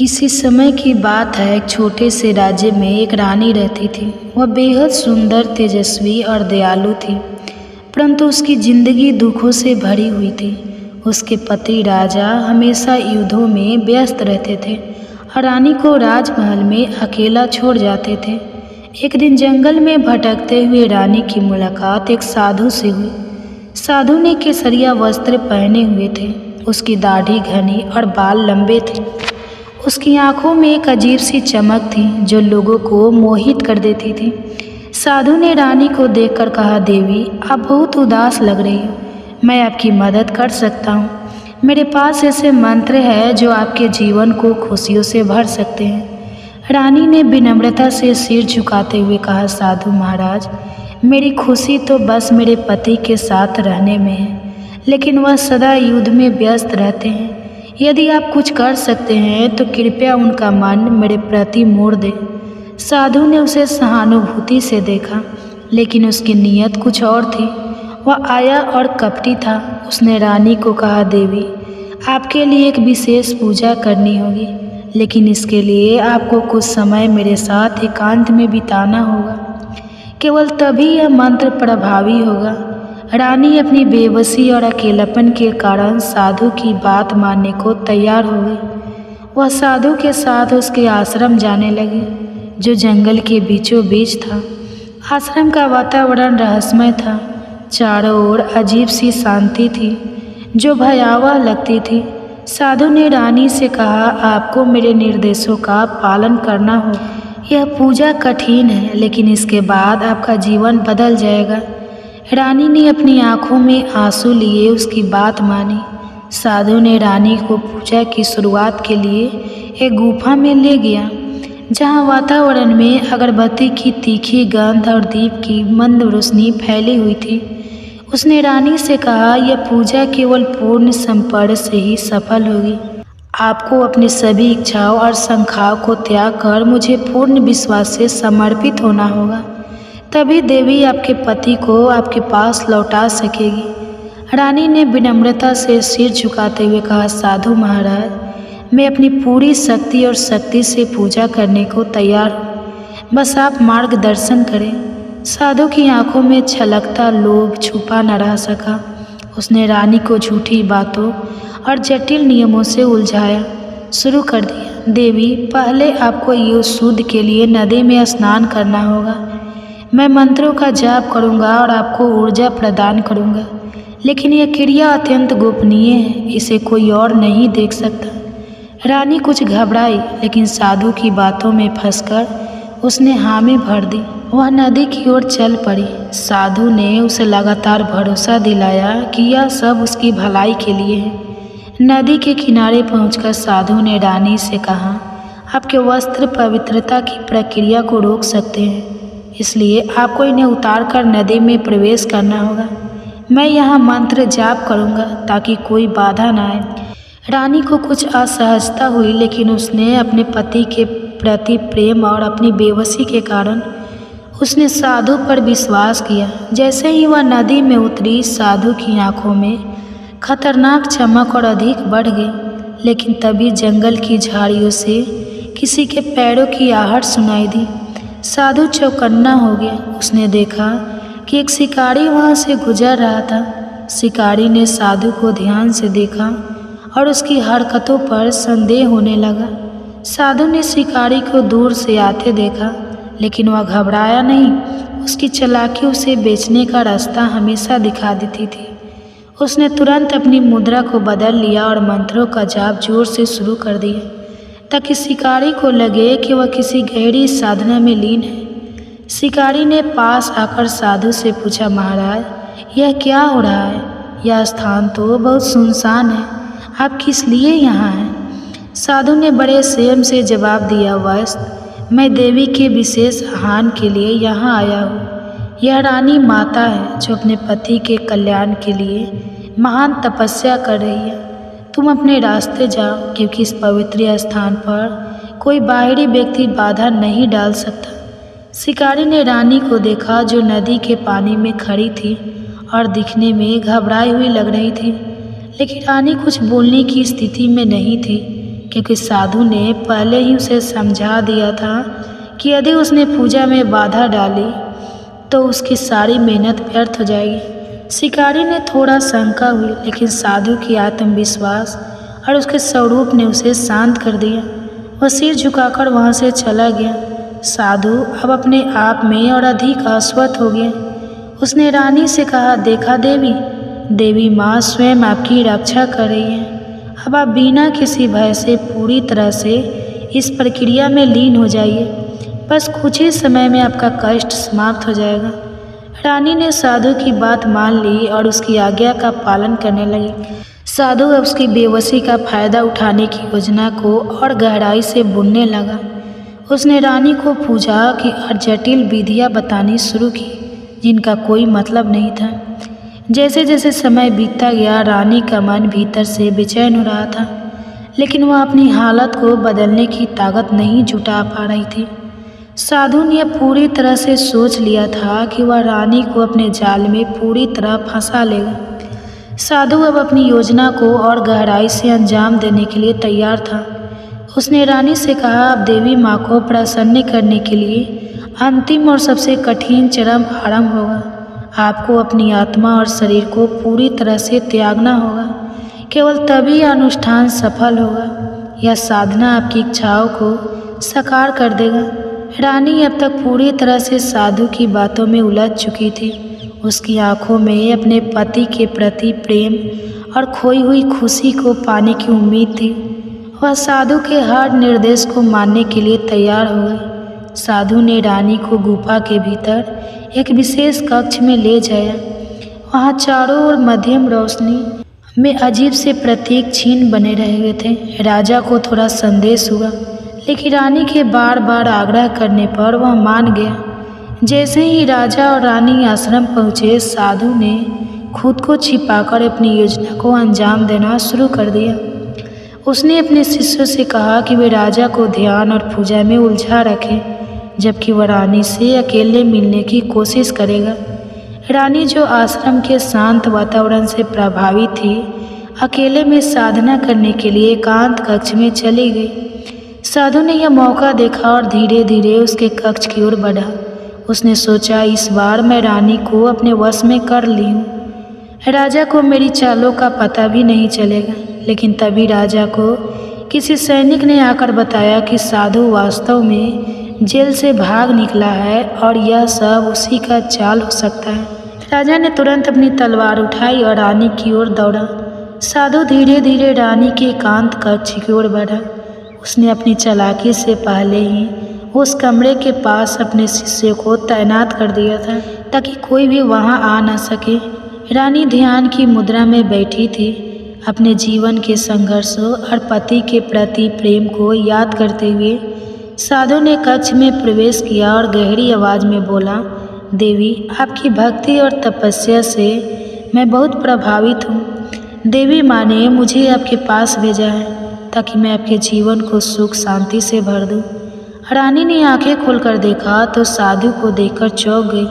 किसी समय की बात है, एक छोटे से राज्य में एक रानी रहती थी। वह बेहद सुंदर, तेजस्वी और दयालु थी, परंतु उसकी जिंदगी दुखों से भरी हुई थी। उसके पति राजा हमेशा युद्धों में व्यस्त रहते थे और रानी को राजमहल में अकेला छोड़ जाते थे। एक दिन जंगल में भटकते हुए रानी की मुलाकात एक साधु से हुई। साधु ने केसरिया वस्त्र पहने हुए थे, उसकी दाढ़ी घनी और बाल लंबे थे। उसकी आंखों में एक अजीब सी चमक थी जो लोगों को मोहित कर देती थी। साधु ने रानी को देखकर कहा, देवी, आप बहुत उदास लग रही हो, मैं आपकी मदद कर सकता हूँ। मेरे पास ऐसे मंत्र हैं जो आपके जीवन को खुशियों से भर सकते हैं। रानी ने विनम्रता से सिर झुकाते हुए कहा, साधु महाराज, मेरी खुशी तो बस मेरे पति के साथ रहने में है, लेकिन वह सदा युद्ध में व्यस्त रहते हैं। यदि आप कुछ कर सकते हैं तो कृपया उनका मन मेरे प्रति मोड़ दें। साधु ने उसे सहानुभूति से देखा, लेकिन उसकी नीयत कुछ और थी। वह आया और कपटी था। उसने रानी को कहा, देवी, आपके लिए एक विशेष पूजा करनी होगी, लेकिन इसके लिए आपको कुछ समय मेरे साथ एकांत में बिताना होगा। केवल तभी यह मंत्र प्रभावी होगा। रानी अपनी बेबसी और अकेलापन के कारण साधु की बात मानने को तैयार हो गई। वह साधु के साथ उसके आश्रम जाने लगी, जो जंगल के बीचों बीच था। आश्रम का वातावरण रहस्यमय था। चारों ओर अजीब सी शांति थी जो भयावह लगती थी। साधु ने रानी से कहा, आपको मेरे निर्देशों का पालन करना होगा। यह पूजा कठिन है, लेकिन इसके बाद आपका जीवन बदल जाएगा। रानी ने अपनी आंखों में आंसू लिए उसकी बात मानी। साधु ने रानी को पूजा की शुरुआत के लिए एक गुफा में ले गया, जहां वातावरण में अगरबत्ती की तीखी गंध और दीप की मंद रोशनी फैली हुई थी। उसने रानी से कहा, यह पूजा केवल पूर्ण समर्पण से ही सफल होगी। आपको अपनी सभी इच्छाओं और संख्याओं को त्याग कर मुझे पूर्ण विश्वास से समर्पित होना होगा, तभी देवी आपके पति को आपके पास लौटा सकेगी। रानी ने विनम्रता से सिर झुकाते हुए कहा, साधु महाराज, मैं अपनी पूरी शक्ति और शक्ति से पूजा करने को तैयार हूँ, बस आप मार्गदर्शन करें। साधु की आंखों में छलकता लोभ छुपा न रह सका। उसने रानी को झूठी बातों और जटिल नियमों से उलझाया शुरू कर दिया। देवी, पहले आपको योग शुद्ध के लिए नदी में स्नान करना होगा। मैं मंत्रों का जाप करूंगा और आपको ऊर्जा प्रदान करूंगा, लेकिन यह क्रिया अत्यंत गोपनीय है, इसे कोई और नहीं देख सकता। रानी कुछ घबराई, लेकिन साधु की बातों में फंसकर उसने हामी भर दी। वह नदी की ओर चल पड़ी। साधु ने उसे लगातार भरोसा दिलाया कि यह सब उसकी भलाई के लिए है। नदी के किनारे पहुंचकर साधु ने रानी से कहा, आपके वस्त्र पवित्रता की प्रक्रिया को रोक सकते हैं, इसलिए आपको इन्हें उतार कर नदी में प्रवेश करना होगा। मैं यहाँ मंत्र जाप करूँगा ताकि कोई बाधा न आए। रानी को कुछ असहजता हुई, लेकिन उसने अपने पति के प्रति प्रेम और अपनी बेबसी के कारण उसने साधु पर विश्वास किया। जैसे ही वह नदी में उतरी, साधु की आंखों में खतरनाक चमक और अधिक बढ़ गई, लेकिन तभी जंगल की झाड़ियों से किसी के पैरों की आहट सुनाई दी। साधु चौकन्ना हो गया। उसने देखा कि एक शिकारी वहां से गुजर रहा था। शिकारी ने साधु को ध्यान से देखा और उसकी हरकतों पर संदेह होने लगा। साधु ने शिकारी को दूर से आते देखा, लेकिन वह घबराया नहीं। उसकी चालाकी उसे बेचने का रास्ता हमेशा दिखा देती थी। उसने तुरंत अपनी मुद्रा को बदल लिया और मंत्रों का जाप जोर से शुरू कर दिया, ताकि शिकारी को लगे कि वह किसी गहरी साधना में लीन है। शिकारी ने पास आकर साधु से पूछा, महाराज, यह क्या हो रहा है? यह स्थान तो बहुत सुनसान है, आप किस लिए यहाँ हैं? साधु ने बड़े संयम से जवाब दिया, वस्त, मैं देवी के विशेष आह्वान के लिए यहाँ आया हूँ। यह रानी माता है जो अपने पति के कल्याण के लिए महान तपस्या कर रही है। तुम अपने रास्ते जाओ, क्योंकि इस पवित्र स्थान पर कोई बाहरी व्यक्ति बाधा नहीं डाल सकता। शिकारी ने रानी को देखा, जो नदी के पानी में खड़ी थी और दिखने में घबराई हुई लग रही थी, लेकिन रानी कुछ बोलने की स्थिति में नहीं थी। क्योंकि साधु ने पहले ही उसे समझा दिया था कि यदि उसने पूजा में बाधा डाली तो उसकी सारी मेहनत व्यर्थ हो जाएगी। शिकारी ने थोड़ा शंका हुई, लेकिन साधु की आत्मविश्वास और उसके स्वरूप ने उसे शांत कर दिया। वह सिर झुकाकर वहाँ से चला गया। साधु अब अपने आप में और अधिक आश्वस्त हो गया। उसने रानी से कहा, देखा देवी, देवी माँ स्वयं आपकी रक्षा कर रही है। अब आप बिना किसी भय से पूरी तरह से इस प्रक्रिया में लीन हो जाइए। बस कुछ ही समय में आपका कष्ट समाप्त हो जाएगा। रानी ने साधु की बात मान ली और उसकी आज्ञा का पालन करने लगी। साधु अब उसकी बेबसी का फायदा उठाने की योजना को और गहराई से बुनने लगा। उसने रानी को पूजा की और जटिल विधियाँ बतानी शुरू की जिनका कोई मतलब नहीं था। जैसे जैसे समय बीतता गया, रानी का मन भीतर से बेचैन हो रहा था, लेकिन वह अपनी हालत को बदलने की ताकत नहीं जुटा पा रही थी। साधु ने पूरी तरह से सोच लिया था कि वह रानी को अपने जाल में पूरी तरह फंसा लेगा। साधु अब अपनी योजना को और गहराई से अंजाम देने के लिए तैयार था। उसने रानी से कहा, अब देवी माँ को प्रसन्न करने के लिए अंतिम और सबसे कठिन चरम आरंभ होगा। आपको अपनी आत्मा और शरीर को पूरी तरह से त्यागना होगा। केवल तभी अनुष्ठान सफल होगा। यह साधना आपकी इच्छाओं को साकार कर देगा। रानी अब तक पूरी तरह से साधु की बातों में उलझ चुकी थी। उसकी आंखों में अपने पति के प्रति प्रेम और खोई हुई खुशी को पाने की उम्मीद थी। वह साधु के हर निर्देश को मानने के लिए तैयार हो गई। साधु ने रानी को गुफा के भीतर एक विशेष कक्ष में ले जाया। वहाँ चारों ओर मध्यम रोशनी में अजीब से प्रतीक चिन्ह बने रहे थे। राजा को थोड़ा संदेश हुआ, लेकिन रानी के बार बार आग्रह करने पर वह मान गया। जैसे ही राजा और रानी आश्रम पहुँचे, साधु ने खुद को छिपाकर अपनी योजना को अंजाम देना शुरू कर दिया। उसने अपने शिष्यों से कहा कि वे राजा को ध्यान और पूजा में उलझा रखें, जबकि वह रानी से अकेले मिलने की कोशिश करेगा। रानी, जो आश्रम के शांत वातावरण से प्रभावित थी, अकेले में साधना करने के लिए एकांत कक्ष में चली गई। साधु ने यह मौका देखा और धीरे धीरे उसके कक्ष की ओर बढ़ा। उसने सोचा, इस बार मैं रानी को अपने वश में कर ली हूँ। राजा को मेरी चालों का पता भी नहीं चलेगा। लेकिन तभी राजा को किसी सैनिक ने आकर बताया कि साधु वास्तव में जेल से भाग निकला है और यह सब उसी का चाल हो सकता है। राजा ने तुरंत अपनी तलवार उठाई और रानी की ओर दौड़ा। साधु धीरे धीरे रानी के एकांत कक्ष की ओर बढ़ा। उसने अपनी चालाकी से पहले ही उस कमरे के पास अपने शिष्य को तैनात कर दिया था ताकि कोई भी वहां आ न सके। रानी ध्यान की मुद्रा में बैठी थी, अपने जीवन के संघर्षों और पति के प्रति प्रेम को याद करते हुए। साधु ने कक्ष में प्रवेश किया और गहरी आवाज में बोला, देवी, आपकी भक्ति और तपस्या से मैं बहुत प्रभावित हूँ। देवी माँ ने मुझे आपके पास भेजा है ताकि मैं आपके जीवन को सुख शांति से भर दूँ। रानी ने आंखें खोलकर देखा तो साधु को देखकर चौंक गई।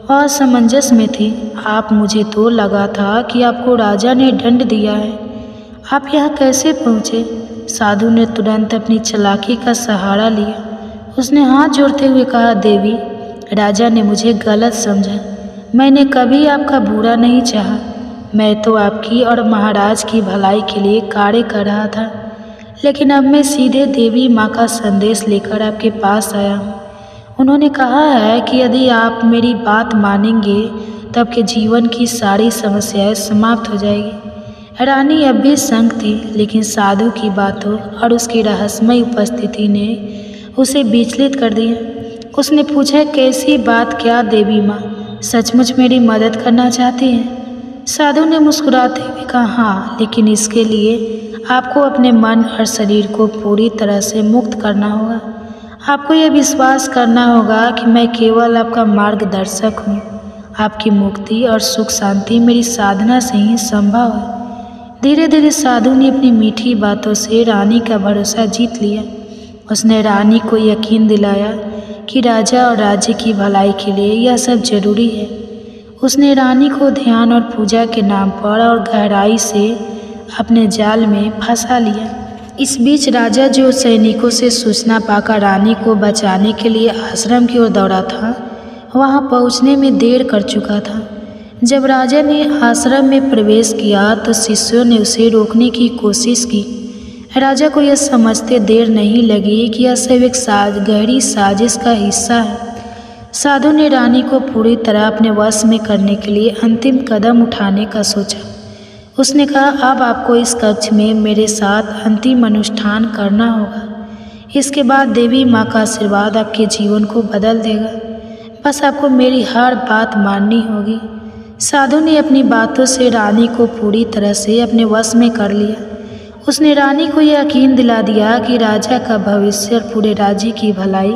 वह असमंजस में थी। आप, मुझे तो लगा था कि आपको राजा ने दंड दिया है। आप यहाँ कैसे पहुँचे? साधु ने तुरंत अपनी चालाकी का सहारा लिया। उसने हाथ जोड़ते हुए कहा, देवी, राजा ने मुझे गलत समझा। मैंने कभी आपका बुरा नहीं चाहा। मैं तो आपकी और महाराज की भलाई के लिए कार्य कर रहा था। लेकिन अब मैं सीधे देवी माँ का संदेश लेकर आपके पास आया हूँ। उन्होंने कहा है कि यदि आप मेरी बात मानेंगे तो आपके जीवन की सारी समस्याएं समाप्त हो जाएगी। रानी अब भी संग थी, लेकिन साधु की बातों और उसकी रहस्यमय उपस्थिति ने उसे विचलित कर दिया। उसने पूछा, कैसी बात? क्या देवी माँ सचमुच मेरी मदद करना चाहती हैं? साधु ने मुस्कुराते हुए कहा, हाँ, लेकिन इसके लिए आपको अपने मन और शरीर को पूरी तरह से मुक्त करना होगा। आपको यह विश्वास करना होगा कि मैं केवल आपका मार्गदर्शक हूँ। आपकी मुक्ति और सुख शांति मेरी साधना से ही संभव है। धीरे धीरे साधु ने अपनी मीठी बातों से रानी का भरोसा जीत लिया। उसने रानी को यकीन दिलाया कि राजा और राज्य की भलाई के लिए यह सब जरूरी है। उसने रानी को ध्यान और पूजा के नाम पर और गहराई से अपने जाल में फंसा लिया। इस बीच राजा, जो सैनिकों से सूचना पाकर रानी को बचाने के लिए आश्रम की ओर दौड़ा था, वहां पहुंचने में देर कर चुका था। जब राजा ने आश्रम में प्रवेश किया तो शिष्यों ने उसे रोकने की कोशिश की। राजा को यह समझते देर नहीं लगी कि यह सब एक गहरी साजिश का हिस्सा है। साधु ने रानी को पूरी तरह अपने वश में करने के लिए अंतिम कदम उठाने का सोचा। उसने कहा, अब आपको इस कक्ष में मेरे साथ अंतिम अनुष्ठान करना होगा। इसके बाद देवी माँ का आशीर्वाद आपके जीवन को बदल देगा। बस आपको मेरी हर बात माननी होगी। साधु ने अपनी बातों से रानी को पूरी तरह से अपने वश में कर लिया। उसने रानी को यह यकीन दिला दिया कि राजा का भविष्य और पूरे राज्य की भलाई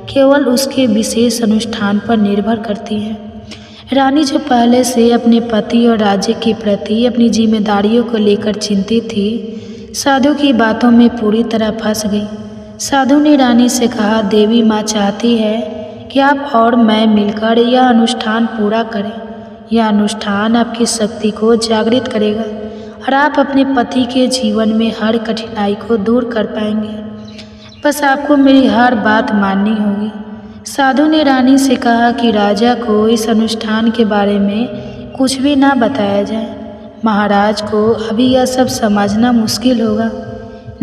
केवल उसके विशेष अनुष्ठान पर निर्भर करती है। रानी, जो पहले से अपने पति और राज्य के प्रति अपनी जिम्मेदारियों को लेकर चिंतित थी, साधु की बातों में पूरी तरह फंस गई। साधु ने रानी से कहा, देवी माँ चाहती है कि आप और मैं मिलकर यह अनुष्ठान पूरा करें। यह अनुष्ठान आपकी शक्ति को जागृत करेगा और आप अपने पति के जीवन में हर कठिनाई को दूर कर पाएंगे। बस आपको मेरी हर बात माननी होगी। साधु ने रानी से कहा कि राजा को इस अनुष्ठान के बारे में कुछ भी ना बताया जाए। महाराज को अभी यह सब समझना मुश्किल होगा।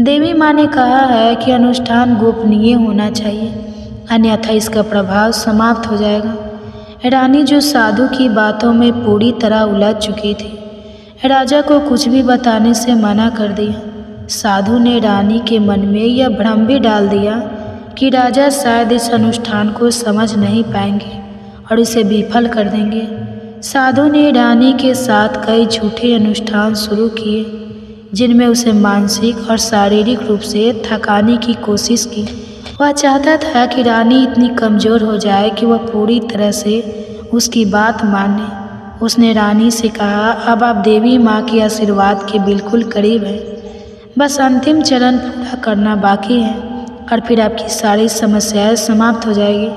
देवी माँ ने कहा है कि अनुष्ठान गोपनीय होना चाहिए, अन्यथा इसका प्रभाव समाप्त हो जाएगा। रानी, जो साधु की बातों में पूरी तरह उलझ चुकी थी, राजा को कुछ भी बताने से मना कर दिया। साधु ने रानी के मन में यह भ्रम भी डाल दिया कि राजा शायद इस अनुष्ठान को समझ नहीं पाएंगे और इसे विफल कर देंगे। साधु ने रानी के साथ कई झूठे अनुष्ठान शुरू किए, जिनमें उसे मानसिक और शारीरिक रूप से थकाने की कोशिश की। वह चाहता था कि रानी इतनी कमज़ोर हो जाए कि वह पूरी तरह से उसकी बात माने। उसने रानी से कहा, अब आप देवी माँ के आशीर्वाद के बिल्कुल करीब हैं। बस अंतिम चरण पूरा करना बाकी है और फिर आपकी सारी समस्याएं समाप्त हो जाएगी।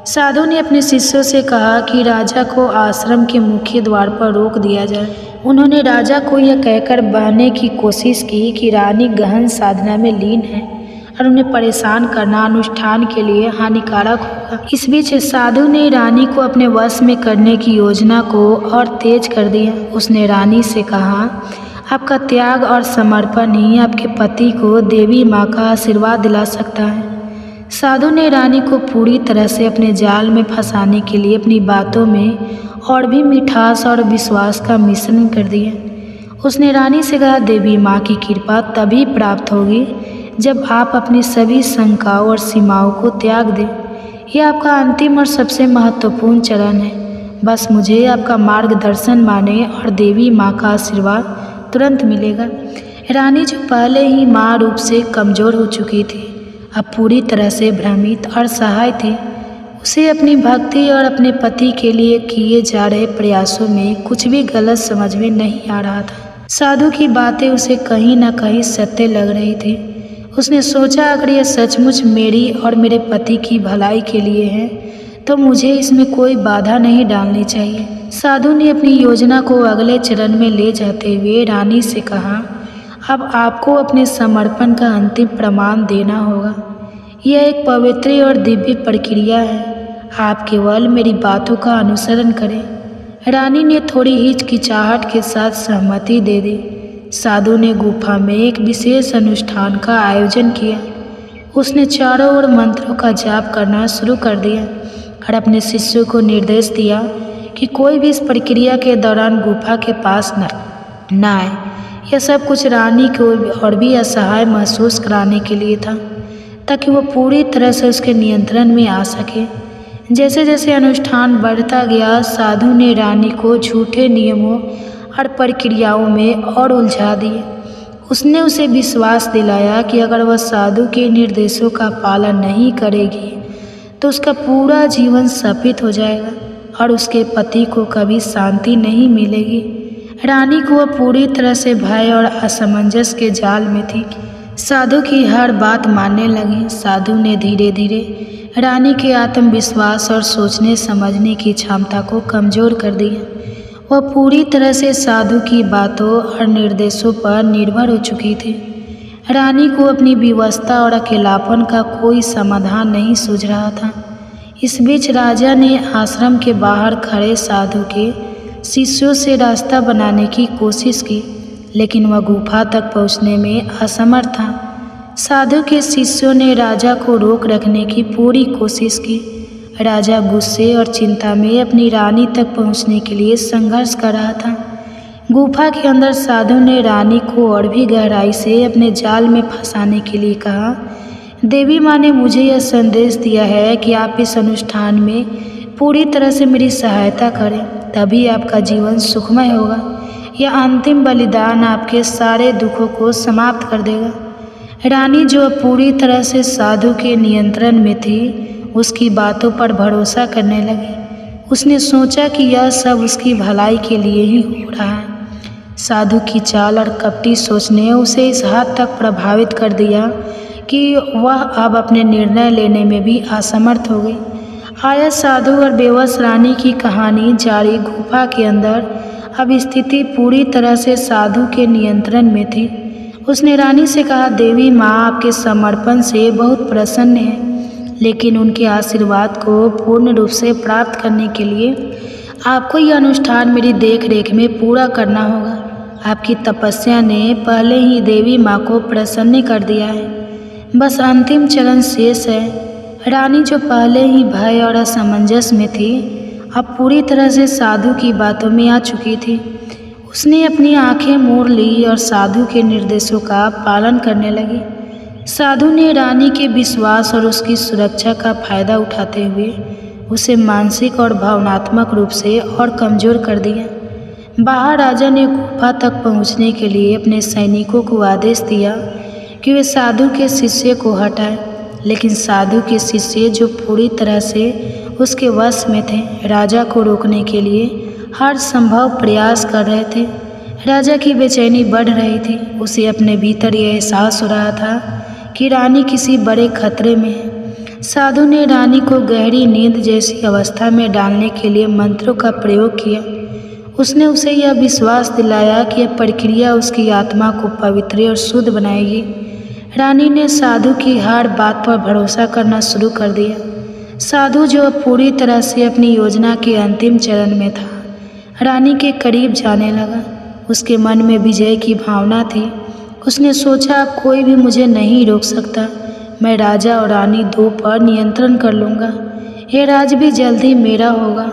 साधु ने अपने शिष्यों से कहा कि राजा को आश्रम के मुख्य द्वार पर रोक दिया जाए। उन्होंने राजा को यह कहकर बहने की कोशिश की कि रानी गहन साधना में लीन है और उन्हें परेशान करना अनुष्ठान के लिए हानिकारक होगा। इस बीच साधु ने रानी को अपने वश में करने की योजना को और तेज कर दिया। उसने रानी से कहा, आपका त्याग और समर्पण ही आपके पति को देवी माँ का आशीर्वाद दिला सकता है। साधु ने रानी को पूरी तरह से अपने जाल में फंसाने के लिए अपनी बातों में और भी मिठास और विश्वास का मिश्रण कर दिया। उसने रानी से कहा, देवी माँ की कृपा तभी प्राप्त होगी जब आप अपनी सभी शंकाओं और सीमाओं को त्याग दें। यह आपका अंतिम और सबसे महत्वपूर्ण चरण है। बस मुझे आपका मार्गदर्शन माने और देवी माँ का आशीर्वाद तुरंत मिलेगा। रानी, जो पहले ही माँ रूप से कमज़ोर हो चुकी थी, अब पूरी तरह से भ्रमित और सहाय थी। उसे अपनी भक्ति और अपने पति के लिए किए जा रहे प्रयासों में कुछ भी गलत समझ में नहीं आ रहा था। साधु की बातें उसे कहीं न कहीं सत्य लग रही थी। उसने सोचा, अगर यह सचमुच मेरी और मेरे पति की भलाई के लिए है तो मुझे इसमें कोई बाधा नहीं डालनी चाहिए। साधु ने अपनी योजना को अगले चरण में ले जाते हुए रानी से कहा, अब आपको अपने समर्पण का अंतिम प्रमाण देना होगा। यह एक पवित्र और दिव्य प्रक्रिया है। आप केवल मेरी बातों का अनुसरण करें। रानी ने थोड़ी हिचकिचाहट के साथ सहमति दे दी। साधु ने गुफा में एक विशेष अनुष्ठान का आयोजन किया। उसने चारों ओर मंत्रों का जाप करना शुरू कर दिया और अपने शिष्यों को निर्देश दिया कि कोई भी इस प्रक्रिया के दौरान गुफा के पास न आए। यह सब कुछ रानी को और भी असहाय महसूस कराने के लिए था, ताकि वो पूरी तरह से उसके नियंत्रण में आ सके। जैसे जैसे अनुष्ठान बढ़ता गया, साधु ने रानी को झूठे नियमों और प्रक्रियाओं में और उलझा दिए। उसने उसे विश्वास दिलाया कि अगर वह साधु के निर्देशों का पालन नहीं करेगी तो उसका पूरा जीवन शापित हो जाएगा और उसके पति को कभी शांति नहीं मिलेगी। रानी को वह पूरी तरह से भय और असमंजस के जाल में थी। साधु की हर बात मानने लगी। साधु ने धीरे धीरे रानी के आत्मविश्वास और सोचने समझने की क्षमता को कमज़ोर कर दिया। वह पूरी तरह से साधु की बातों और निर्देशों पर निर्भर हो चुकी थी। रानी को अपनी विवशता और अकेलापन का कोई समाधान नहीं सूझ रहा था। इस बीच राजा ने आश्रम के बाहर खड़े साधु के शिष्यों से रास्ता बनाने की कोशिश की, लेकिन वह गुफा तक पहुंचने में असमर्थ था। साधु के शिष्यों ने राजा को रोक रखने की पूरी कोशिश की। राजा गुस्से और चिंता में अपनी रानी तक पहुंचने के लिए संघर्ष कर रहा था। गुफा के अंदर साधु ने रानी को और भी गहराई से अपने जाल में फंसाने के लिए कहा। देवी माँ ने मुझे यह संदेश दिया है कि आप इस अनुष्ठान में पूरी तरह से मेरी सहायता करें, तभी आपका जीवन सुखमय होगा। यह अंतिम बलिदान आपके सारे दुखों को समाप्त कर देगा। रानी, जो पूरी तरह से साधु के नियंत्रण में थी, उसकी बातों पर भरोसा करने लगी। उसने सोचा कि यह सब उसकी भलाई के लिए ही हो रहा है। साधु की चाल और कपटी सोच ने उसे इस हद तक प्रभावित कर दिया कि वह अब अपने निर्णय लेने में भी असमर्थ हो गई। आया साधु और बेवश रानी की कहानी जारी। गुफा के अंदर अब स्थिति पूरी तरह से साधु के नियंत्रण में थी। उसने रानी से कहा, देवी माँ आपके समर्पण से बहुत प्रसन्न है, लेकिन उनके आशीर्वाद को पूर्ण रूप से प्राप्त करने के लिए आपको यह अनुष्ठान मेरी देख रेख में पूरा करना होगा। आपकी तपस्या ने पहले ही देवी माँ को प्रसन्न कर दिया है, बस अंतिम चरण शेष है। रानी, जो पहले ही भय और असमंजस में थी, अब पूरी तरह से साधु की बातों में आ चुकी थी। उसने अपनी आंखें मोड़ ली और साधु के निर्देशों का पालन करने लगी। साधु ने रानी के विश्वास और उसकी सुरक्षा का फायदा उठाते हुए उसे मानसिक और भावनात्मक रूप से और कमज़ोर कर दिया। बाहर राजा ने गुफा तक पहुंचने के लिए अपने सैनिकों को आदेश दिया कि वे साधु के शिष्य को हटाएं, लेकिन साधु के शिष्य, जो पूरी तरह से उसके वश में थे, राजा को रोकने के लिए हर संभव प्रयास कर रहे थे। राजा की बेचैनी बढ़ रही थी। उसे अपने भीतर यह एहसास हो रहा था कि रानी किसी बड़े खतरे में है। साधु ने रानी को गहरी नींद जैसी अवस्था में डालने के लिए मंत्रों का प्रयोग किया। उसने उसे यह विश्वास दिलाया कि यह प्रक्रिया उसकी आत्मा को पवित्र और शुद्ध बनाएगी। रानी ने साधु की हर बात पर भरोसा करना शुरू कर दिया। साधु, जो पूरी तरह से अपनी योजना के अंतिम चरण में था, रानी के करीब जाने लगा। उसके मन में विजय की भावना थी। उसने सोचा, अब कोई भी मुझे नहीं रोक सकता। मैं राजा और रानी दो पर नियंत्रण कर लूँगा। यह राज भी जल्द ही मेरा होगा।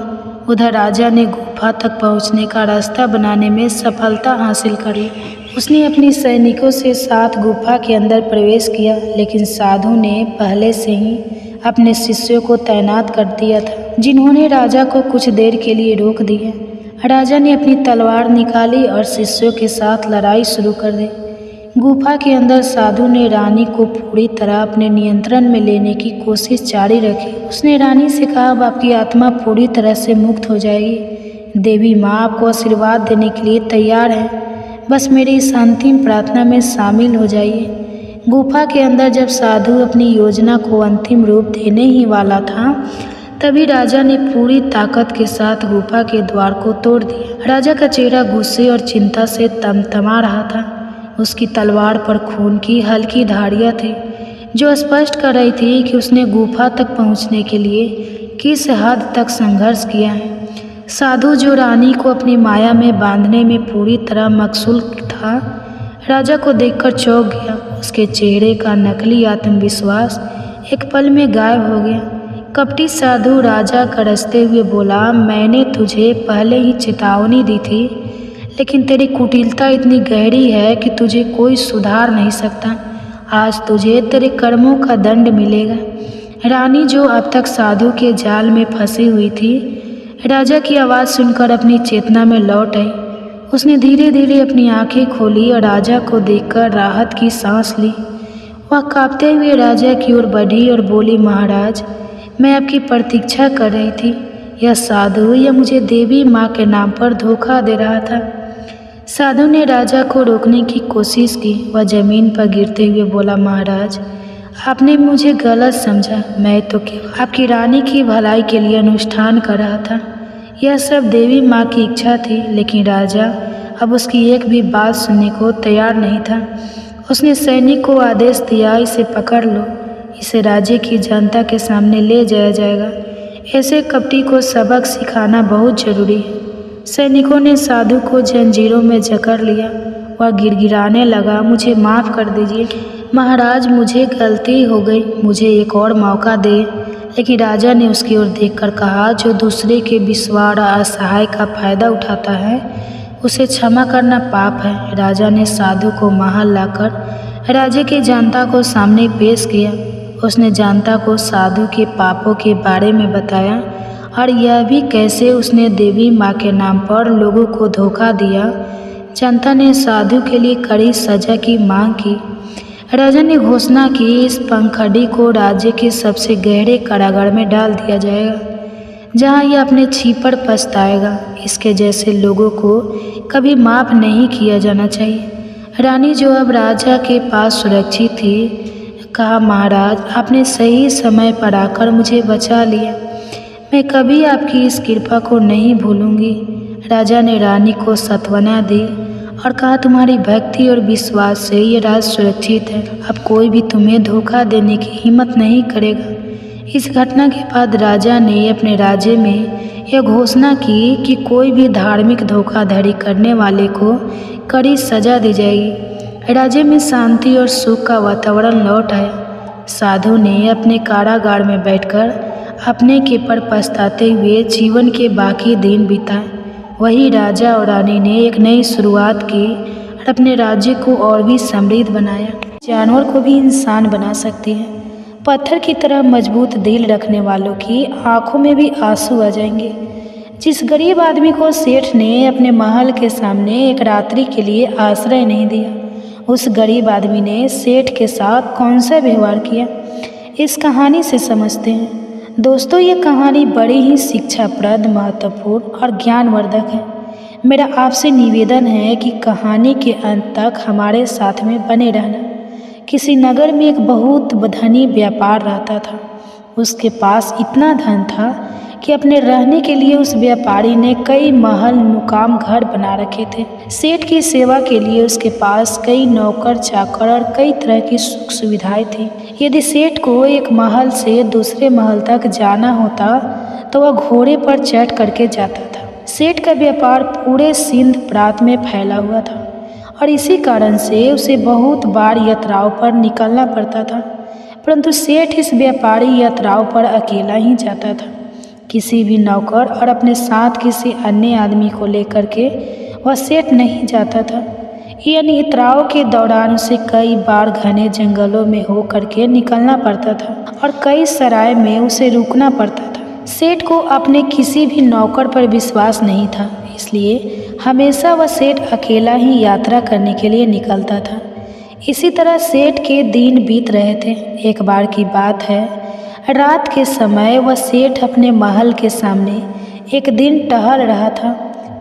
उधर राजा ने गुफा तक पहुंचने का रास्ता बनाने में सफलता हासिल कर ली। उसने अपने सैनिकों से साथ गुफा के अंदर प्रवेश किया, लेकिन साधु ने पहले से ही अपने शिष्यों को तैनात कर दिया था, जिन्होंने राजा को कुछ देर के लिए रोक दिया। राजा ने अपनी तलवार निकाली और शिष्यों के साथ लड़ाई शुरू कर दी। गुफा के अंदर साधु ने रानी को पूरी तरह अपने नियंत्रण में लेने की कोशिश जारी रखी। उसने रानी से कहा, अब आपकी आत्मा पूरी तरह से मुक्त हो जाएगी। देवी माँ आपको आशीर्वाद देने के लिए तैयार है, बस मेरी इस अंतिम प्रार्थना में शामिल हो जाइए। गुफा के अंदर जब साधु अपनी योजना को अंतिम रूप देने ही वाला था, तभी राजा ने पूरी ताकत के साथ गुफा के द्वार को तोड़ दिया। राजा का चेहरा गुस्से और चिंता से तमतमा रहा था। उसकी तलवार पर खून की हल्की धारियाँ थी, जो स्पष्ट कर रही थी कि उसने गुफा तक पहुंचने के लिए किस हद तक संघर्ष किया है। साधु, जो रानी को अपनी माया में बांधने में पूरी तरह मकसूल था, राजा को देखकर चौंक गया। उसके चेहरे का नकली आत्मविश्वास एक पल में गायब हो गया। कपटी साधु राजा गरजते हुए बोला, मैंने तुझे पहले ही चेतावनी दी थी, लेकिन तेरी कुटिलता इतनी गहरी है कि तुझे कोई सुधार नहीं सकता। आज तुझे तेरे कर्मों का दंड मिलेगा। रानी, जो अब तक साधु के जाल में फंसी हुई थी, राजा की आवाज़ सुनकर अपनी चेतना में लौट आई। उसने धीरे धीरे अपनी आंखें खोली और राजा को देखकर राहत की सांस ली। वह कांपते हुए राजा की ओर बढ़ी और बोली, महाराज, मैं आपकी प्रतीक्षा कर रही थी। यह साधु, यह मुझे देवी माँ के नाम पर धोखा दे रहा था। साधु ने राजा को रोकने की कोशिश की। वह जमीन पर गिरते हुए बोला, महाराज, आपने मुझे गलत समझा। मैं तो केवल आपकी रानी की भलाई के लिए अनुष्ठान कर रहा था। यह सब देवी माँ की इच्छा थी, लेकिन राजा अब उसकी एक भी बात सुनने को तैयार नहीं था। उसने सैनिक को आदेश दिया, इसे पकड़ लो, इसे राज्य की जनता के सामने ले जाया जाएगा। ऐसे कपटी को सबक सिखाना बहुत जरूरी है। सैनिकों ने साधु को जंजीरों में जकड़ लिया। वह गिड़गिड़ाने लगा, मुझे माफ़ कर दीजिए महाराज, मुझे गलती हो गई, मुझे एक और मौका दे। लेकिन राजा ने उसकी ओर देखकर कहा, जो दूसरे के विश्वास और असहाय का फायदा उठाता है उसे क्षमा करना पाप है। राजा ने साधु को महल लाकर राज्य की जनता को सामने पेश किया। उसने जनता को साधु के पापों के बारे में बताया और यह भी कैसे उसने देवी माँ के नाम पर लोगों को धोखा दिया। जनता ने साधु के लिए कड़ी सजा की मांग की। राजा ने घोषणा की, इस पंखड़ी को राज्य के सबसे गहरे कारागार में डाल दिया जाएगा, जहां यह अपने छीपर पछताएगा। इसके जैसे लोगों को कभी माफ़ नहीं किया जाना चाहिए। रानी, जो अब राजा के पास सुरक्षित थी, कहा, महाराज, आपने सही समय पर आकर मुझे बचा लिया। मैं कभी आपकी इस कृपा को नहीं भूलूंगी। राजा ने रानी को सांत्वना दी और कहा, तुम्हारी भक्ति और विश्वास से ये राज सुरक्षित है। अब कोई भी तुम्हें धोखा देने की हिम्मत नहीं करेगा। इस घटना के बाद राजा ने अपने राज्य में यह घोषणा की कि कोई भी धार्मिक धोखाधड़ी करने वाले को कड़ी सजा दी जाएगी। राज्य में शांति और सुख का वातावरण लौट आया। साधु ने अपने कारागार में बैठकर अपने के पर पछताते हुए जीवन के बाकी दिन बिताए। वही राजा और रानी ने एक नई शुरुआत की और अपने राज्य को और भी समृद्ध बनाया। जानवर को भी इंसान बना सकती है। पत्थर की तरह मजबूत दिल रखने वालों की आंखों में भी आंसू आ जाएंगे। जिस गरीब आदमी को सेठ ने अपने महल के सामने एक रात्रि के लिए आश्रय नहीं दिया, उस गरीब आदमी ने सेठ के साथ कौन सा व्यवहार किया, इस कहानी से समझते हैं। दोस्तों, ये कहानी बड़ी ही शिक्षाप्रद, महत्वपूर्ण और ज्ञानवर्धक है। मेरा आपसे निवेदन है कि कहानी के अंत तक हमारे साथ में बने रहना। किसी नगर में एक बहुत धनी व्यापार रहता था। उसके पास इतना धन था कि अपने रहने के लिए उस व्यापारी ने कई महल मुकाम घर बना रखे थे। सेठ की सेवा के लिए उसके पास कई नौकर चाकर और कई तरह की सुख सुविधाएं थी। यदि सेठ को एक महल से दूसरे महल तक जाना होता तो वह घोड़े पर चढ़ करके जाता था। सेठ का व्यापार पूरे सिंध प्रांत में फैला हुआ था और इसी कारण से उसे बहुत बार यात्राओं पर निकलना पड़ता था। परंतु सेठ इस व्यापारी यात्राओं पर अकेला ही जाता था। किसी भी नौकर और अपने साथ किसी अन्य आदमी को लेकर के वह सेठ नहीं जाता था। यानी यात्राओं के दौरान उसे कई बार घने जंगलों में हो करके निकलना पड़ता था और कई सराय में उसे रुकना पड़ता था। सेठ को अपने किसी भी नौकर पर विश्वास नहीं था, इसलिए हमेशा वह सेठ अकेला ही यात्रा करने के लिए निकलता था। इसी तरह सेठ के दिन बीत रहे थे। एक बार की बात है, रात के समय वह सेठ अपने महल के सामने एक दिन टहल रहा था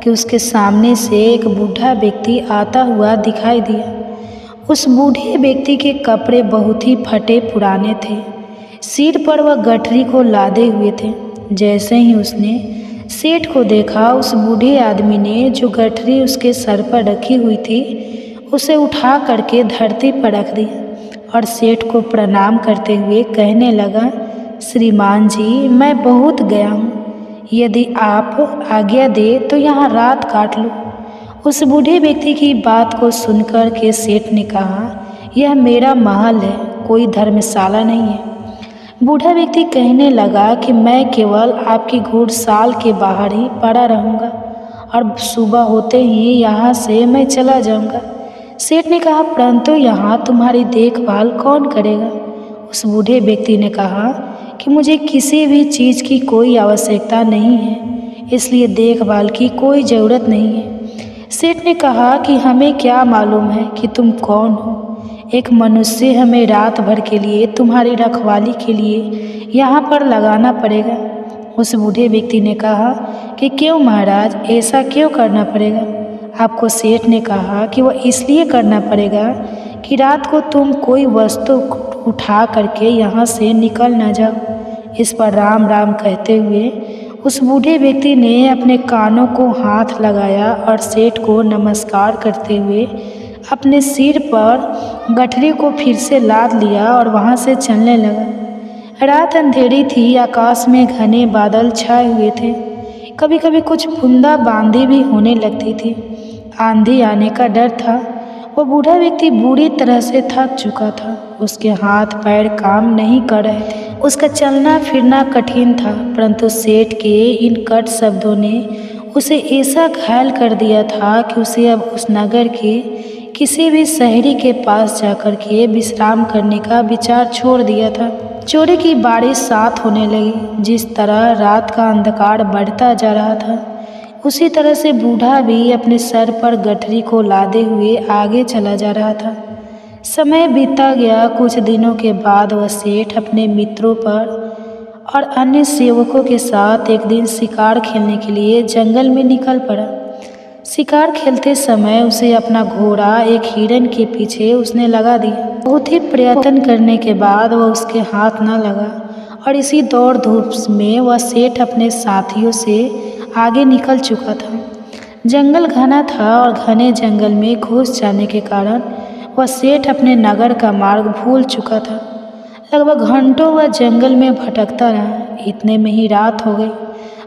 कि उसके सामने से एक बूढ़ा व्यक्ति आता हुआ दिखाई दिया। उस बूढ़े व्यक्ति के कपड़े बहुत ही फटे पुराने थे। सिर पर वह गठरी को लादे हुए थे। जैसे ही उसने सेठ को देखा, उस बूढ़े आदमी ने जो गठरी उसके सर पर रखी हुई थी उसे उठा करके धरती पर रख दी और सेठ को प्रणाम करते हुए कहने लगा, श्रीमान जी, मैं बहुत गया हूँ, यदि आप आज्ञा दे तो यहाँ रात काट लूँ। उस बूढ़े व्यक्ति की बात को सुनकर के सेठ ने कहा, यह मेरा महल है, कोई धर्मशाला नहीं है। बूढ़ा व्यक्ति कहने लगा कि मैं केवल आपकी घुड़साल के बाहर ही पड़ा रहूँगा और सुबह होते ही यहाँ से मैं चला जाऊँगा। सेठ ने कहा, परंतु यहाँ तुम्हारी देखभाल कौन करेगा? उस बूढ़े व्यक्ति ने कहा कि मुझे किसी भी चीज़ की कोई आवश्यकता नहीं है, इसलिए देखभाल की कोई ज़रूरत नहीं है। सेठ ने कहा कि हमें क्या मालूम है कि तुम कौन हो। एक मनुष्य हमें रात भर के लिए तुम्हारी रखवाली के लिए यहाँ पर लगाना पड़ेगा। उस बूढ़े व्यक्ति ने कहा कि क्यों महाराज, ऐसा क्यों करना पड़ेगा? आपको सेठ ने कहा कि वह इसलिए करना पड़ेगा कि रात को तुम कोई वस्तु उठा करके यहाँ से निकल ना जाओ। इस पर राम राम कहते हुए उस बूढ़े व्यक्ति ने अपने कानों को हाथ लगाया और सेठ को नमस्कार करते हुए अपने सिर पर गठरी को फिर से लाद लिया और वहाँ से चलने लगा। रात अंधेरी थी, आकाश में घने बादल छाए हुए थे। कभी कभी कुछ बूंदाबांदी भी होने लगती थी। आंधी आने का डर था। वो बूढ़ा व्यक्ति बुरी तरह से थक चुका था। उसके हाथ पैर काम नहीं कर रहे थे। उसका चलना फिरना कठिन था, परंतु सेठ के इन कट शब्दों ने उसे ऐसा घायल कर दिया था कि उसे अब उस नगर के किसी भी शहरी के पास जाकर के विश्राम करने का विचार छोड़ दिया था। चोरी की बारिश साथ होने लगी। जिस तरह रात का अंधकार बढ़ता जा रहा था, उसी तरह से बूढ़ा भी अपने सर पर गठरी को लादे हुए आगे चला जा रहा था। समय बीता गया। कुछ दिनों के बाद वह सेठ अपने मित्रों पर और अन्य सेवकों के साथ एक दिन शिकार खेलने के लिए जंगल में निकल पड़ा। शिकार खेलते समय उसे अपना घोड़ा एक हिरन के पीछे उसने लगा दिया। बहुत ही प्रयत्न करने के बाद वह उसके हाथ न लगा और इसी दौड़ धूप में वह सेठ अपने साथियों से आगे निकल चुका था। जंगल घना था और घने जंगल में घुस जाने के कारण वह सेठ अपने नगर का मार्ग भूल चुका था। लगभग घंटों वह जंगल में भटकता रहा। इतने में ही रात हो गई।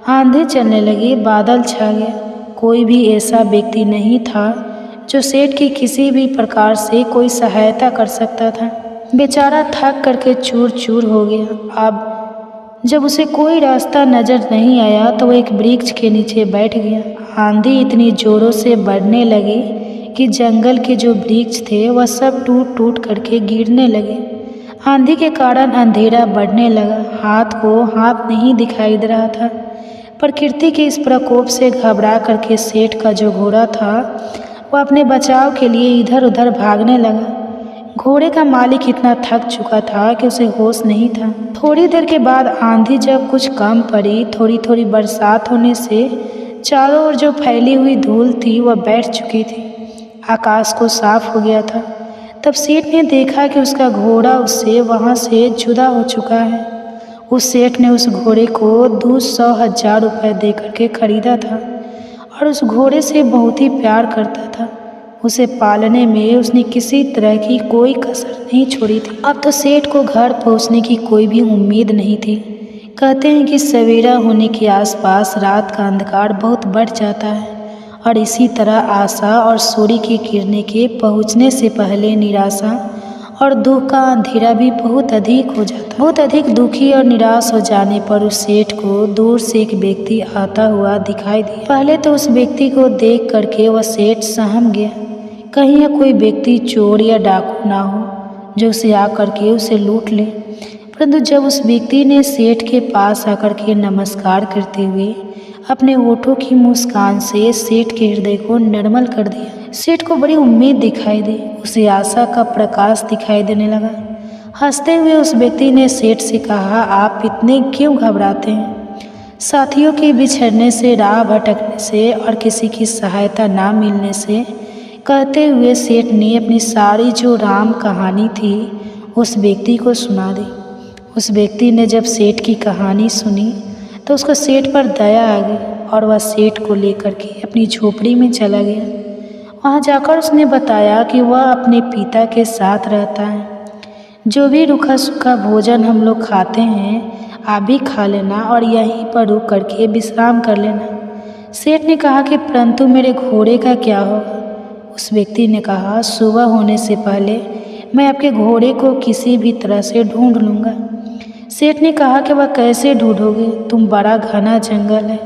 आंधी चलने लगी, बादल छा गया। कोई भी ऐसा व्यक्ति नहीं था जो सेठ की किसी भी प्रकार से कोई सहायता कर सकता था। बेचारा थक करके चूर चूर हो गया। अब जब उसे कोई रास्ता नजर नहीं आया तो वह एक वृक्ष के नीचे बैठ गया। आंधी इतनी जोरों से बढ़ने लगी कि जंगल के जो वृक्ष थे वह सब टूट टूट करके गिरने लगे। आंधी के कारण अंधेरा बढ़ने लगा। हाथ को हाथ नहीं दिखाई दे रहा था। प्रकृति के इस प्रकोप से घबरा करके सेठ का जो घोड़ा था वह अपने बचाव के लिए इधर उधर भागने लगा। घोड़े का मालिक इतना थक चुका था कि उसे होश नहीं था। थोड़ी देर के बाद आंधी जब कुछ कम पड़ी, थोड़ी थोड़ी बरसात होने से चारों ओर जो फैली हुई धूल थी वह बैठ चुकी थी। आकाश को साफ हो गया था। तब सेठ ने देखा कि उसका घोड़ा उससे वहाँ से जुदा हो चुका है। उस सेठ ने उस घोड़े को 200,000 रुपये दे करके खरीदा था और उस घोड़े से बहुत ही प्यार करता था। उसे पालने में उसने किसी तरह की कोई कसर नहीं छोड़ी थी। अब तो सेठ को घर पहुंचने की कोई भी उम्मीद नहीं थी। कहते हैं कि सवेरा होने के आसपास रात का अंधकार बहुत बढ़ जाता है और इसी तरह आशा और सूर्य की किरणें के पहुंचने से पहले निराशा और दुख का अंधेरा भी बहुत अधिक हो जाता। बहुत अधिक दुखी और निराश हो जाने पर उस सेठ को दूर से एक व्यक्ति आता हुआ दिखाई दिया। पहले तो उस व्यक्ति को देख करके वह सेठ सहम गया। कहीं यह कोई व्यक्ति चोर या डाकू ना हो जो उसे आकर के उसे लूट ले। परंतु जब उस व्यक्ति ने सेठ के पास आकर के नमस्कार करते हुए अपने होठों की मुस्कान से सेठ के हृदय को निर्मल कर दिया। सेठ को बड़ी उम्मीद दिखाई दी। उसे आशा का प्रकाश दिखाई देने लगा। हंसते हुए उस व्यक्ति ने सेठ से कहा, आप इतने क्यों घबराते हैं? साथियों के बिछड़ने से, राह भटकने से और किसी की सहायता ना मिलने से, कहते हुए सेठ ने अपनी सारी जो राम कहानी थी उस व्यक्ति को सुना दी। उस व्यक्ति ने जब सेठ की कहानी सुनी तो उसको सेठ पर दया आ गई और वह सेठ को लेकर के अपनी झोपड़ी में चला गया। वहाँ जाकर उसने बताया कि वह अपने पिता के साथ रहता है। जो भी रूखा सूखा भोजन हम लोग खाते हैं आप भी खा लेना और यहीं पर रुक करके विश्राम कर लेना। सेठ ने कहा कि परंतु मेरे घोड़े का क्या होगा? उस व्यक्ति ने कहा, सुबह होने से पहले मैं आपके घोड़े को किसी भी तरह से ढूंढ लूँगा। सेठ ने कहा कि वह कैसे ढूंढोगे? तुम बड़ा घना जंगल है,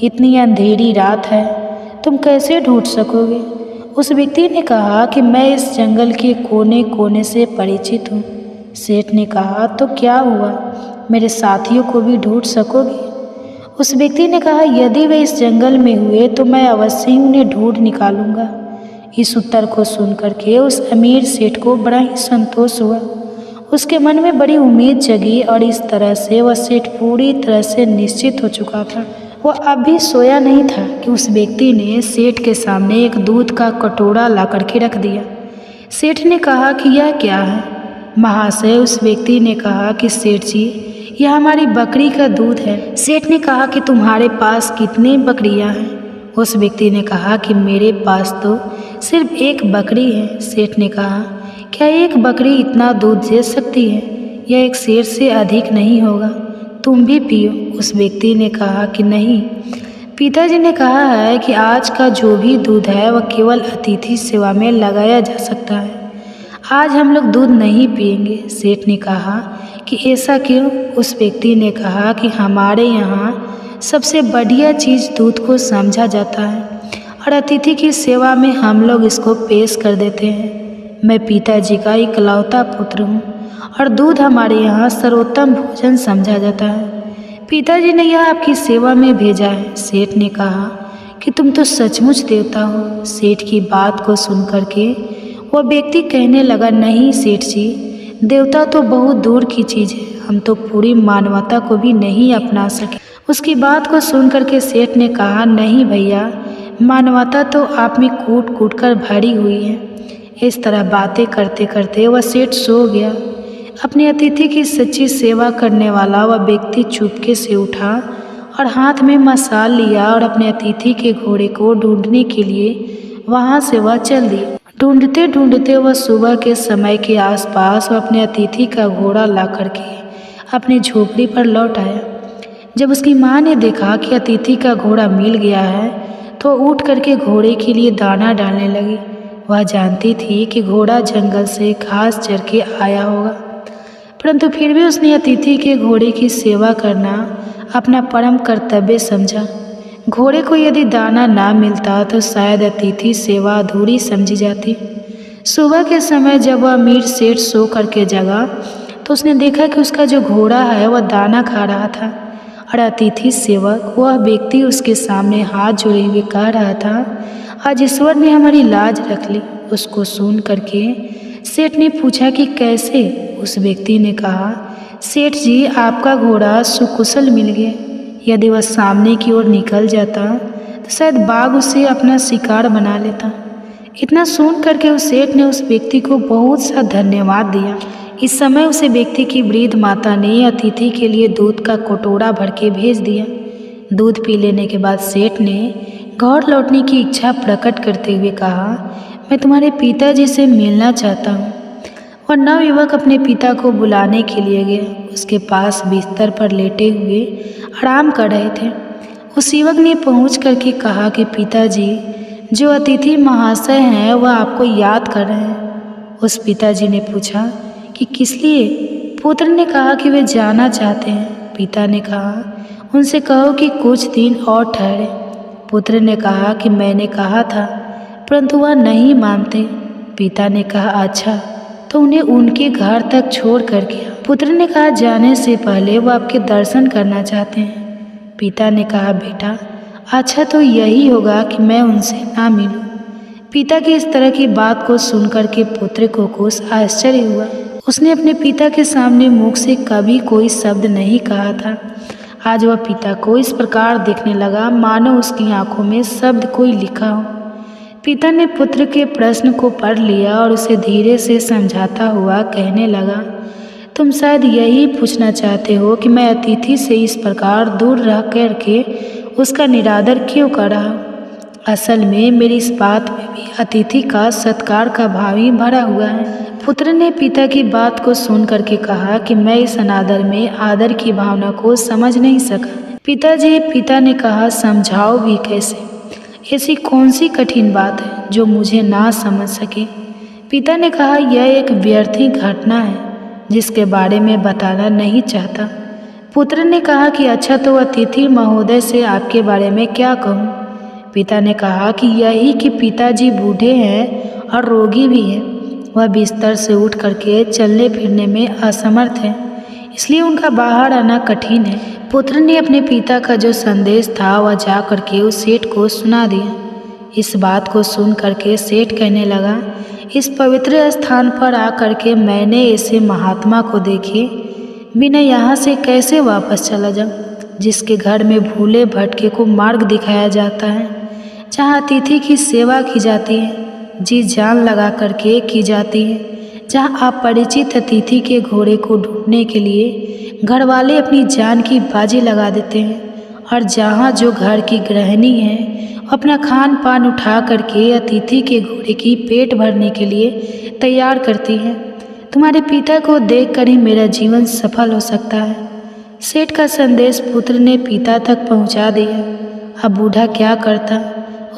इतनी अंधेरी रात है, तुम कैसे ढूंढ सकोगे? उस व्यक्ति ने कहा कि मैं इस जंगल के कोने कोने से परिचित हूँ। सेठ ने कहा, तो क्या हुआ, मेरे साथियों को भी ढूंढ सकोगे? उस व्यक्ति ने कहा, यदि वे इस जंगल में हुए तो मैं अवश्य ही उन्हें ढूंढ निकालूंगा। इस उत्तर को सुनकर के उस अमीर सेठ को बड़ा ही संतोष हुआ। उसके मन में बड़ी उम्मीद जगी और इस तरह से वह सेठ पूरी तरह से निश्चित हो चुका था। वह अब भी सोया नहीं था कि उस व्यक्ति ने सेठ के सामने एक दूध का कटोरा ला करके रख दिया। सेठ ने कहा कि यह क्या है? महाशय, उस व्यक्ति ने कहा कि सेठ जी, यह हमारी बकरी का दूध है। सेठ ने कहा कि तुम्हारे पास कितनी बकरियां हैं? उस व्यक्ति ने कहा कि मेरे पास तो सिर्फ एक बकरी है। सेठ ने कहा, क्या एक बकरी इतना दूध दे सकती है? यह एक शेर से अधिक नहीं होगा। तुम भी पियो। उस व्यक्ति ने कहा कि नहीं। पिताजी ने कहा है कि आज का जो भी दूध है वह केवल अतिथि सेवा में लगाया जा सकता है। आज हम लोग दूध नहीं पिएंगे। सेठ ने कहा कि ऐसा क्यों? उस व्यक्ति ने कहा कि हमारे यहाँ सबसे बढ़िया चीज़ दूध को समझा जाता है और अतिथि की सेवा में हम लोग इसको पेश कर देते हैं। मैं पिताजी का इकलौता पुत्र हूँ और दूध हमारे यहाँ सर्वोत्तम भोजन समझा जाता है। पिताजी ने यह आपकी सेवा में भेजा है। सेठ ने कहा कि तुम तो सचमुच देवता हो। सेठ की बात को सुन करके वह व्यक्ति कहने लगा, नहीं सेठ जी, देवता तो बहुत दूर की चीज़ है। हम तो पूरी मानवता को भी नहीं अपना सके। उसकी बात को सुन करके सेठ ने कहा, नहीं भैया, मानवता तो आप में कूट कूट कर भरी हुई है। इस तरह बातें करते करते वह सेठ सो गया। अपने अतिथि की सच्ची सेवा करने वाला वह व्यक्ति चुपके से उठा और हाथ में मशाल लिया और अपने अतिथि के घोड़े को ढूंढने के लिए वहाँ से वह चल दिया। ढूंढते ढूंढते वह सुबह के समय के आसपास वह अपने अतिथि का घोड़ा ला करके अपनी झोपड़ी पर लौट आया। जब उसकी माँ ने देखा कि अतिथि का घोड़ा मिल गया है तो उठ करके घोड़े के लिए दाना डालने लगी। वह जानती थी कि घोड़ा जंगल से घास चर के आया होगा, परंतु फिर भी उसने अतिथि के घोड़े की सेवा करना अपना परम कर्तव्य समझा। घोड़े को यदि दाना ना मिलता तो शायद अतिथि सेवा अधूरी समझी जाती। सुबह के समय जब वह अमीर सेठ सो करके जगा तो उसने देखा कि उसका जो घोड़ा है वह दाना खा रहा था और अतिथि सेवक वह व्यक्ति उसके सामने हाथ जोड़े हुए कह रहा था, आज ईश्वर ने हमारी लाज रख ली। उसको सुन करके सेठ ने पूछा कि कैसे? उस व्यक्ति ने कहा, सेठ जी, आपका घोड़ा सुकुशल मिल गया। यदि वह सामने की ओर निकल जाता तो शायद बाघ उसे अपना शिकार बना लेता। इतना सुन करके उस सेठ ने उस व्यक्ति को बहुत सा धन्यवाद दिया। इस समय उस व्यक्ति की वृद्ध माता ने अतिथि के लिए दूध का कटोरा भर के भेज दिया। दूध पी लेने के बाद सेठ ने घर लौटने की इच्छा प्रकट करते हुए कहा, मैं तुम्हारे पिताजी से मिलना चाहता हूँ। और नवयुवक अपने पिता को बुलाने के लिए गया। उसके पास बिस्तर पर लेटे हुए आराम कर रहे थे। उस युवक ने पहुंच करके कहा कि पिताजी, जो अतिथि महाशय हैं वह आपको याद कर रहे हैं। उस पिताजी ने पूछा कि किस लिए? पुत्र ने कहा कि वे जाना चाहते हैं। पिता ने कहा, उनसे कहो कि कुछ दिन और ठहरे। पुत्र ने कहा कि मैंने कहा था, परंतु वह नहीं मानते। पिता ने कहा, अच्छा, तो उन्हें उनके घर तक छोड़ कर गया। पुत्र ने कहा, जाने से पहले वो आपके दर्शन करना चाहते हैं। पिता ने कहा, बेटा, अच्छा तो यही होगा कि मैं उनसे ना मिलूं। पिता की इस तरह की बात को सुनकर के पुत्र को कुछ आश्चर्य हुआ। उसने अपने पिता के सामने मुख से कभी कोई शब्द नहीं कहा था। आज वह पिता को इस प्रकार देखने लगा मानो उसकी आंखों में शब्द कोई लिखा हो। पिता ने पुत्र के प्रश्न को पढ़ लिया और उसे धीरे से समझाता हुआ कहने लगा, तुम शायद यही पूछना चाहते हो कि मैं अतिथि से इस प्रकार दूर रह कर के उसका निरादर क्यों कर रहा हूँ। असल में मेरी इस बात में भी अतिथि का सत्कार का भाव ही भरा हुआ है। पुत्र ने पिता की बात को सुन करके कहा कि मैं इस अनादर में आदर की भावना को समझ नहीं सका। पिताजी, पिता ने कहा, समझाओ भी कैसे? ऐसी कौन सी कठिन बात है जो मुझे ना समझ सके? पिता ने कहा, यह एक व्यर्थी घटना है जिसके बारे में बताना नहीं चाहता। पुत्र ने कहा कि अच्छा, तो अतिथि महोदय से आपके बारे में क्या कहूँ? पिता ने कहा कि यही कि पिताजी बूढ़े हैं और रोगी भी हैं। वह बिस्तर से उठ करके चलने फिरने में असमर्थ हैं, इसलिए उनका बाहर आना कठिन है। पुत्र ने अपने पिता का जो संदेश था वह जा करके उस सेठ को सुना दिया। इस बात को सुन करके सेठ कहने लगा, इस पवित्र स्थान पर आकर के मैंने ऐसे महात्मा को देखे बिना यहाँ से कैसे वापस चला जाऊँ, जिसके घर में भूले भटके को मार्ग दिखाया जाता है, जहाँ अतिथि की सेवा की जाती है, जी जान लगा करके की जाती है, जहाँ अपरिचित अतिथि के घोड़े को ढूंढने के लिए घर वाले अपनी जान की बाजी लगा देते हैं, और जहाँ जो घर की गृहिणी है अपना खान पान उठा करके अतिथि के घोड़े की पेट भरने के लिए तैयार करती है। तुम्हारे पिता को देखकर ही मेरा जीवन सफल हो सकता है। सेठ का संदेश पुत्र ने पिता तक पहुंचा दिया। अब बूढ़ा क्या करता,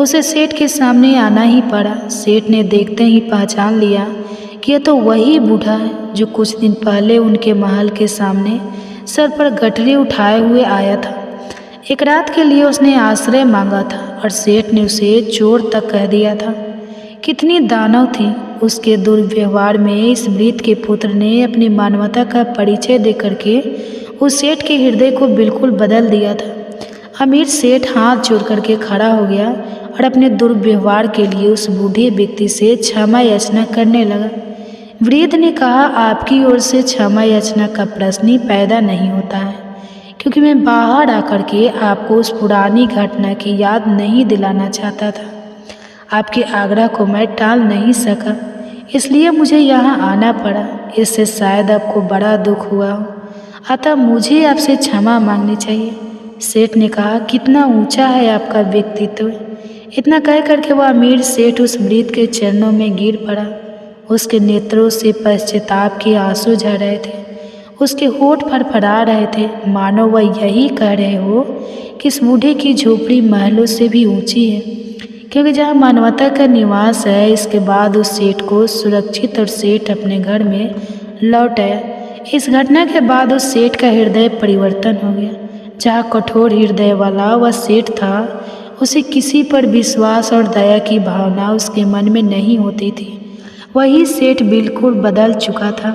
उसे सेठ के सामने आना ही पड़ा। सेठ ने देखते ही पहचान लिया कि यह तो वही बूढ़ा है जो कुछ दिन पहले उनके महल के सामने सर पर गठरी उठाए हुए आया था। एक रात के लिए उसने आश्रय मांगा था और सेठ ने उसे चोर तक कह दिया था। कितनी दानव थी उसके दुर्व्यवहार में इस वृद्ध के पुत्र ने अपनी मानवता का परिचय दे करके उस सेठ के हृदय को बिल्कुल बदल दिया था। अमीर सेठ हाथ जोड़ करके खड़ा हो गया और अपने दुर्व्यवहार के लिए उस बूढ़े व्यक्ति से क्षमा याचना करने लगा। वृद्ध ने कहा, आपकी ओर से क्षमा याचना का प्रश्न ही पैदा नहीं होता है, क्योंकि मैं बाहर आकर के आपको उस पुरानी घटना की याद नहीं दिलाना चाहता था। आपके आग्रह को मैं टाल नहीं सका, इसलिए मुझे यहाँ आना पड़ा। इससे शायद आपको बड़ा दुख हुआ हो, अतः मुझे आपसे क्षमा मांगनी चाहिए। सेठ ने कहा, कितना ऊंचा है आपका व्यक्तित्व। इतना कह करके वह अमीर सेठ उस वृद्ध के चरणों में गिर पड़ा। उसके नेत्रों से पश्चाताप के आंसू झड़ रहे थे, उसके होठ फड़फड़ा रहे थे, मानो वह यही कह रहे हो कि इस बूढ़े की झोपड़ी महलों से भी ऊंची है, क्योंकि जहाँ मानवता का निवास है। इसके बाद उस सेठ को सुरक्षित और सेठ अपने घर में लौट आया। इस घटना के बाद उस सेठ का हृदय परिवर्तन हो गया। जहाँ कठोर हृदय वाला वह सेठ था, उसे किसी पर विश्वास और दया की भावना उसके मन में नहीं होती थी। वही सेठ बिल्कुल बदल चुका था।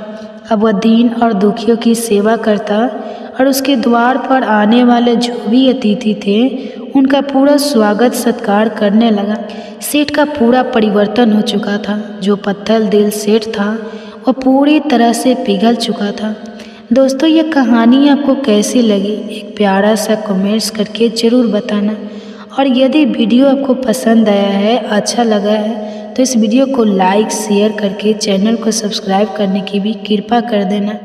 अब वह दीन और दुखियों की सेवा करता और उसके द्वार पर आने वाले जो भी अतिथि थे उनका पूरा स्वागत सत्कार करने लगा। सेठ का पूरा परिवर्तन हो चुका था। जो पत्थर दिल सेठ था वह पूरी तरह से पिघल चुका था। दोस्तों, ये कहानी आपको कैसी लगी, एक प्यारा सा कमेंट्स करके ज़रूर बताना। और यदि वीडियो आपको पसंद आया है, अच्छा लगा है, तो इस वीडियो को लाइक शेयर करके चैनल को सब्सक्राइब करने की भी कृपा कर देना।